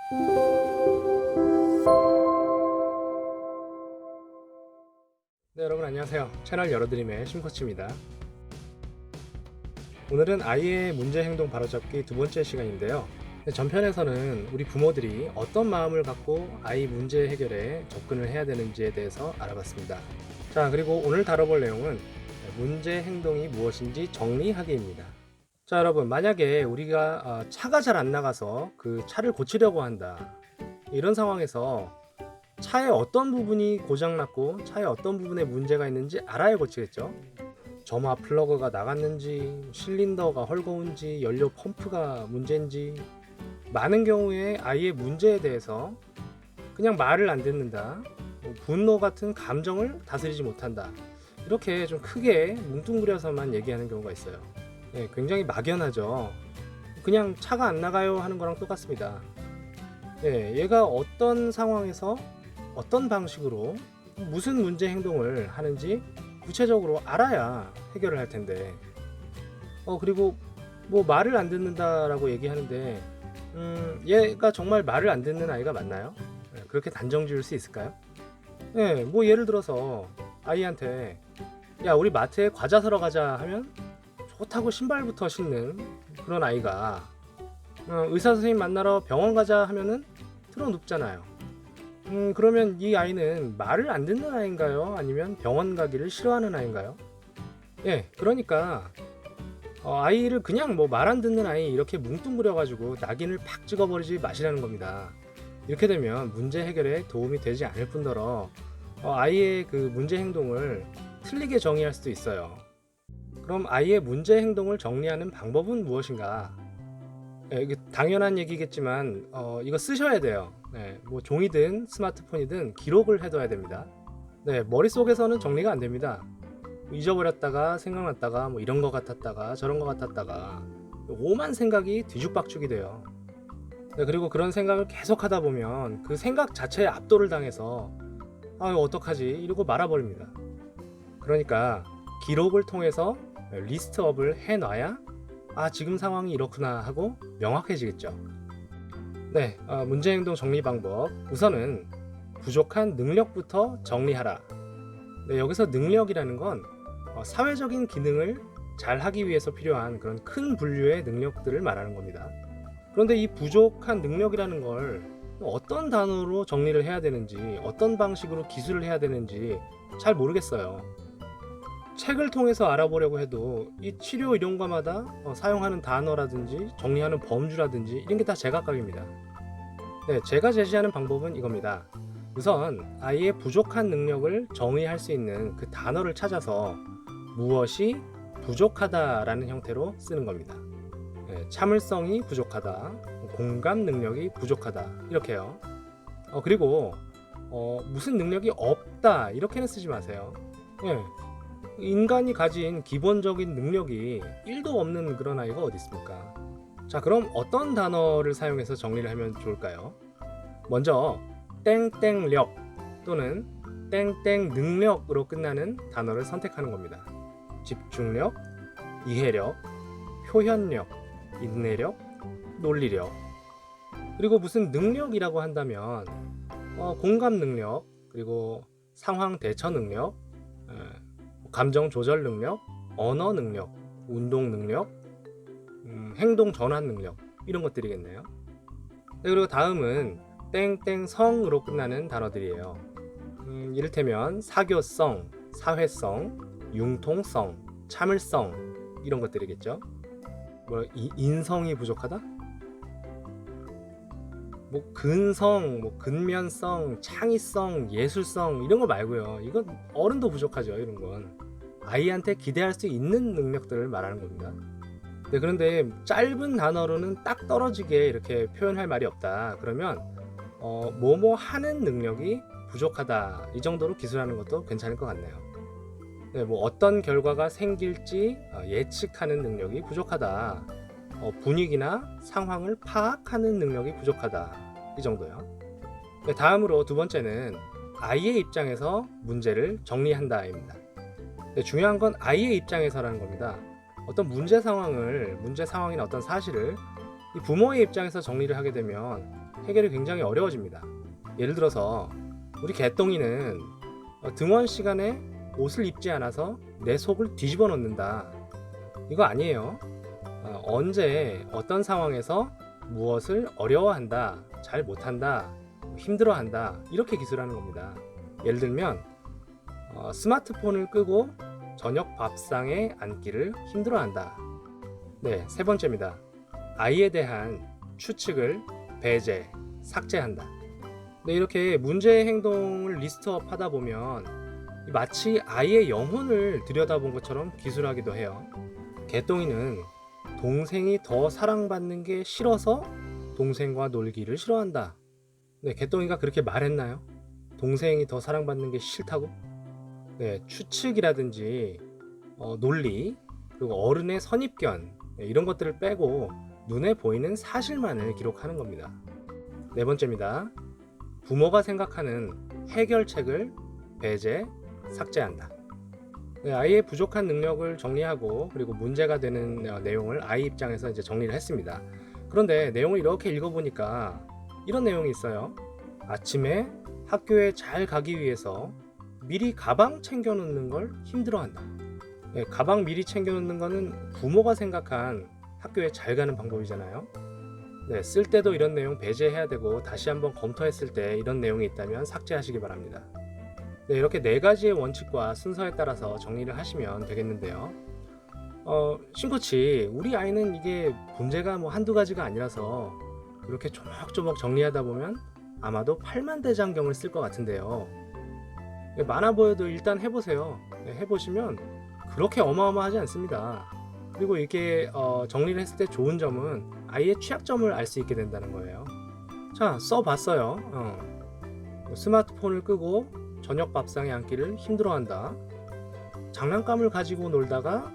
네, 여러분 안녕하세요. 채널 열어드림의 심코치입니다. 오늘은 아이의 문제 행동 바로잡기 두 번째 시간인데요. 전편에서는 우리 부모들이 어떤 마음을 갖고 아이 문제 해결에 접근을 해야 되는지에 대해서 알아봤습니다. 자, 그리고 오늘 다뤄볼 내용은 문제 행동이 무엇인지 정리하기입니다. 자, 여러분, 만약에 우리가 차가 잘 안 나가서 그 차를 고치려고 한다. 이런 상황에서 차의 어떤 부분이 고장났고 차의 어떤 부분에 문제가 있는지 알아야 고치겠죠. 점화 플러그가 나갔는지, 실린더가 헐거운지, 연료 펌프가 문제인지, 많은 경우에 아이의 문제에 대해서 그냥 말을 안 듣는다, 분노 같은 감정을 다스리지 못한다, 이렇게 좀 크게 뭉뚱그려서만 얘기하는 경우가 있어요. 굉장히 막연하죠. 그냥 차가 안 나가요 하는 거랑 똑같습니다. 얘가 어떤 상황에서 어떤 방식으로 무슨 문제 행동을 하는지 구체적으로 알아야 해결을 할 텐데, 그리고 뭐 말을 안 듣는다라고 얘기하는데, 얘가 정말 말을 안 듣는 아이가 맞나요? 그렇게 단정 지을 수 있을까요? 뭐 예를 들어서 아이한테 야, 우리 마트에 과자 사러 가자 하면 좋다고 신발부터 신는 그런 아이가 의사 선생님 만나러 병원 가자 하면은 틀어 눕잖아요. 그러면 이 아이는 말을 안 듣는 아이인가요? 아니면 병원 가기를 싫어하는 아이인가요? 그러니까 아이를 그냥 뭐 말 안 듣는 아이 이렇게 뭉뚱그려가지고 낙인을 팍 찍어버리지 마시라는 겁니다. 이렇게 되면 문제 해결에 도움이 되지 않을 뿐더러 아이의 그 문제 행동을 틀리게 정의할 수도 있어요. 그럼 아이의 문제 행동을 정리하는 방법은 무엇인가? 이게 당연한 얘기겠지만 이거 쓰셔야 돼요. 뭐 종이든 스마트폰이든 기록을 해둬야 됩니다. 머릿속에서는 정리가 안 됩니다. 잊어버렸다가 생각났다가 뭐 이런 거 같았다가 저런 거 같았다가 오만 생각이 뒤죽박죽이 돼요. 그리고 그런 생각을 계속 하다 보면 그 생각 자체에 압도를 당해서 어떡하지 이러고 말아버립니다. 그러니까 기록을 통해서 리스트업을 해놔야 지금 상황이 이렇구나 하고 명확해지겠죠. 문제행동 정리 방법, 우선은 부족한 능력부터 정리하라. 여기서 능력이라는 건 사회적인 기능을 잘 하기 위해서 필요한 그런 큰 분류의 능력들을 말하는 겁니다. 그런데 이 부족한 능력이라는 걸 어떤 단어로 정리를 해야 되는지, 어떤 방식으로 기술을 해야 되는지 잘 모르겠어요. 책을 통해서 알아보려고 해도 이 치료 이론과마다 사용하는 단어라든지 정리하는 범주라든지 이런 게 다 제각각입니다. 제가 제시하는 방법은 이겁니다. 우선 아이의 부족한 능력을 정의할 수 있는 그 단어를 찾아서 무엇이 부족하다라는 형태로 쓰는 겁니다. 참을성이 부족하다, 공감 능력이 부족하다, 이렇게요. 그리고 무슨 능력이 없다 이렇게는 쓰지 마세요. 인간이 가진 기본적인 능력이 1도 없는 그런 아이가 어디 있습니까? 자, 그럼 어떤 단어를 사용해서 정리를 하면 좋을까요? 먼저 땡땡력 또는 땡땡 능력으로 끝나는 단어를 선택하는 겁니다. 집중력, 이해력, 표현력, 인내력, 논리력. 그리고 무슨 능력이라고 한다면 공감 능력, 그리고 상황 대처 능력, 감정 조절 능력, 언어 능력, 운동 능력, 행동 전환 능력, 이런 것들이겠네요. 그리고 다음은 땡땡성으로 끝나는 단어들이에요. 이를테면 사교성, 사회성, 융통성, 참을성, 이런 것들이겠죠. 인성이 부족하다? 근성, 근면성, 창의성, 예술성, 이런 거 말고요. 이건 어른도 부족하죠. 이런 건 아이한테 기대할 수 있는 능력들을 말하는 겁니다. 그런데 짧은 단어로는 딱 떨어지게 이렇게 표현할 말이 없다. 그러면 뭐뭐 하는 능력이 부족하다, 이 정도로 기술하는 것도 괜찮을 것 같네요. 뭐 어떤 결과가 생길지 예측하는 능력이 부족하다, 분위기나 상황을 파악하는 능력이 부족하다, 이 정도요. 다음으로 두 번째는 아이의 입장에서 문제를 정리한다입니다. 중요한 건 아이의 입장에서라는 겁니다. 어떤 문제 상황이나 어떤 사실을 이 부모의 입장에서 정리를 하게 되면 해결이 굉장히 어려워집니다. 예를 들어서 우리 개똥이는 등원 시간에 옷을 입지 않아서 내 속을 뒤집어 놓는다. 이거 아니에요. 언제 어떤 상황에서 무엇을 어려워한다, 잘 못한다, 힘들어한다 이렇게 기술하는 겁니다. 예를 들면 스마트폰을 끄고 저녁 밥상에 앉기를 힘들어한다. 네, 세 번째입니다. 아이에 대한 추측을 배제, 삭제한다. 네, 이렇게 문제의 행동을 리스트업 하다 보면 마치 아이의 영혼을 들여다본 것처럼 기술하기도 해요. 개똥이는 동생이 더 사랑받는 게 싫어서 동생과 놀기를 싫어한다. 네, 개똥이가 그렇게 말했나요? 동생이 더 사랑받는 게 싫다고? 네, 추측이라든지 논리, 그리고 어른의 선입견 이런 것들을 빼고 눈에 보이는 사실만을 기록하는 겁니다. 네 번째입니다. 부모가 생각하는 해결책을 배제, 삭제한다. 네, 아이의 부족한 능력을 정리하고 그리고 문제가 되는 내용을 아이 입장에서 이제 정리를 했습니다. 그런데 내용을 이렇게 읽어보니까 이런 내용이 있어요. 아침에 학교에 잘 가기 위해서 미리 가방 챙겨놓는 걸 힘들어한다. 네, 가방 미리 챙겨놓는 거는 부모가 생각한 학교에 잘 가는 방법이잖아요. 네, 쓸 때도 이런 내용 배제해야 되고 다시 한번 검토했을 때 이런 내용이 있다면 삭제하시기 바랍니다. 네, 이렇게 네 가지의 원칙과 순서에 따라서 정리를 하시면 되겠는데요. 신코치, 우리 아이는 이게 문제가 뭐 한두 가지가 아니라서 이렇게 조목조목 정리하다 보면 아마도 팔만대장경을 쓸 것 같은데요. 네, 많아 보여도 일단 해보세요. 네, 해보시면 그렇게 어마어마하지 않습니다. 그리고 이게 정리를 했을 때 좋은 점은 아이의 취약점을 알 수 있게 된다는 거예요. 자, 써봤어요. 스마트폰을 끄고 저녁 밥상에 앉기를 힘들어한다. 장난감을 가지고 놀다가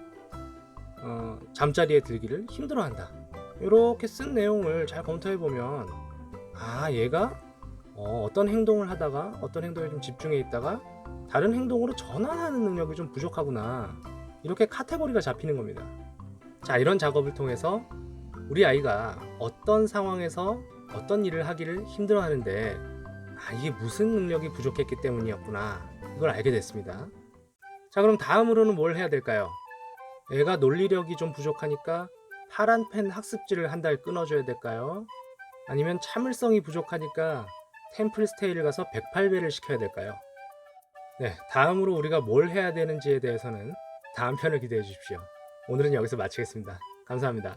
잠자리에 들기를 힘들어한다. 이렇게 쓴 내용을 잘 검토해보면 얘가 어떤 행동을 하다가 어떤 행동에 좀 집중해 있다가 다른 행동으로 전환하는 능력이 좀 부족하구나, 이렇게 카테고리가 잡히는 겁니다. 자, 이런 작업을 통해서 우리 아이가 어떤 상황에서 어떤 일을 하기를 힘들어하는데 이게 무슨 능력이 부족했기 때문이었구나, 이걸 알게 됐습니다. 자, 그럼 다음으로는 뭘 해야 될까요? 애가 논리력이 좀 부족하니까 파란 펜 학습지를 한 달 끊어줘야 될까요? 아니면 참을성이 부족하니까 템플 스테이를 가서 108배를 시켜야 될까요? 네, 다음으로 우리가 뭘 해야 되는지에 대해서는 다음 편을 기대해 주십시오. 오늘은 여기서 마치겠습니다. 감사합니다.